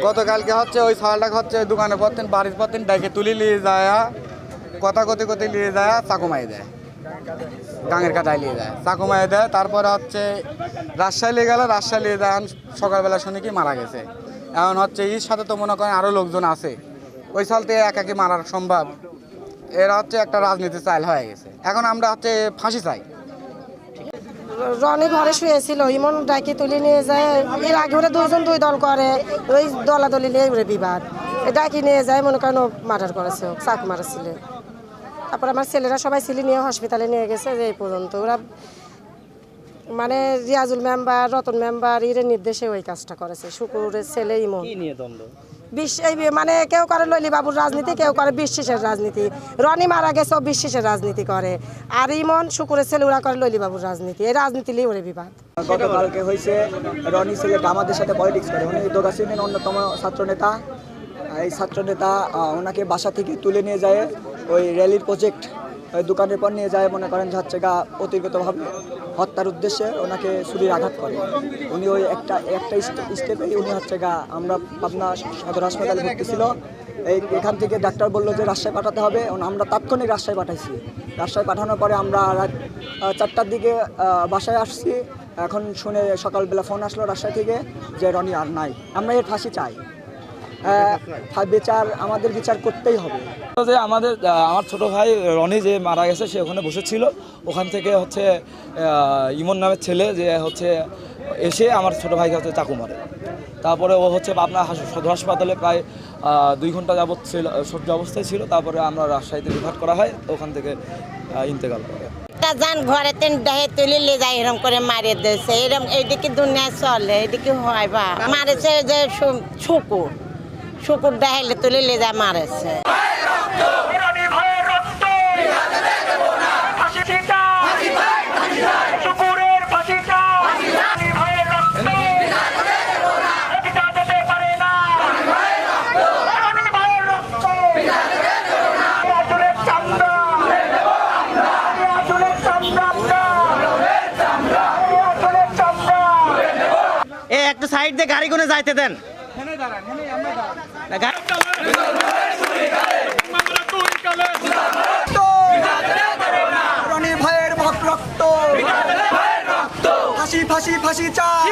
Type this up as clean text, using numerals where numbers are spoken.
গতকালকে হচ্ছে ওই ছাগলটাকে হচ্ছে দোকানে পড়তেন বাড়ির পড়তেন ডাইকে তুলি নিয়ে যায় কথা কথে কথে নিয়ে যায় চাকু মাই দেয় গাঙের কাটায় নিয়ে যায় চাকু মাই দেয় তারপরে হচ্ছে রাজশাহী নিয়ে গেল রাজশাহী নিয়ে যায় সকালবেলা শুনে কি মারা গেছে এখন হচ্ছে এর সাথে তো মনে করেন আরও লোকজন আছে ওই সাল থেকে একাকি মারার সম্ভব এরা হচ্ছে একটা রাজনীতি চাল হয়ে গেছে এখন আমরা হচ্ছে ফাঁসি চাই রনি ঘরে শুয়েছিল ইমন ডাকি তুলে নিয়ে যায় এর আগে ওরা দুজন দুই দল করে ওই দলাদলি নিয়ে ওরে বিবাদ ডাকি নিয়ে যায় মনে করেন মার্ডার করেছে চাকু মারাছিল তারপর আমার ছেলেরা সবাই ছিলি নিয়ে হসপিটালে নিয়ে গেছে যে এই পর্যন্ত ওরা মানে রিয়াজুল মেম্বার রতন মেম্বার এর নির্দেশে ওই কাজটা করেছে শুকুরের ছেলে ইমন মানে কেউ করে লইলি বাবুর রাজনীতি কেউ করে বিশ্বাসের রাজনীতি রনি মারা গেছে বিশ্বাসের রাজনীতি করে আর ইমন শুকুরের ছেলে ওরা করে লইলি বাবুর রাজনীতি এই রাজনীতি নিয়ে ওরে বিবাদ গতকালকে হয়েছে রনি ছেলেটা আমাদের সাথে পলিটিক্স করে উনি দোগাসিনের অন্যতম ছাত্রনেতা এই ছাত্রনেতা ওনাকে বাসা থেকে তুলে নিয়ে যায় ওই র্যালির প্রজেক্ট ওই দোকানের পর নিয়ে যায় মনে করেন হচ্ছে গা অতিরিক্তভাবে হত্যার উদ্দেশ্যে ওনাকে ছুরির আঘাত করে উনি ওই একটা স্টেপে উনি হচ্ছে গা আমরা পাবনা সদর হাসপাতালে ভর্তি ছিল এখান থেকে ডাক্তার বললো যে রাজশাহী পাঠাতে হবে আমরা তাৎক্ষণিক রাজশাহী পাঠাইছি রাজশাহী পাঠানোর পরে আমরা রাত 4টার দিকে বাসায় আসছি এখন শুনে সকালবেলা ফোন আসলো রাজশাহী থেকে যে রনি আর নাই আমরা এর ফাঁসি চাই আমাদের বিচার করতেই হবে যে আমার ছোট ভাই রনি যে মারা গেছে সে ওখানে বসেছিল ওখান থেকে হচ্ছে ইমন নামের ছেলে যে হচ্ছে এসে আমার ছোট ভাইকে হচ্ছে চাকু মারে তারপরে ও হচ্ছে পাবনা সদর হাসপাতালে প্রায় 2 ঘন্টা যাবৎ ছিল সহ্য অবস্থায় ছিল তারপরে আমরা রাজশাহীতে রিফার করা হয় ওখান থেকে ইন্তেকাল করে যান ঘরে ডাহে তুলে নিয়ে যায় এরকম করে মারিয়ে দিয়েছে এরকম এইদিকে দুনিয়ায় চলে এইদিকে হয় বা মারেছে যে শুকুর ডাহাইলে তুলে নিয়ে যায় মারেছে একটু সাইড দিয়ে গাড়ি গুনে যাইতে দেন রনি ভাইয়ের রক্ত ফাঁসি ফাঁসি ফাঁসি চাই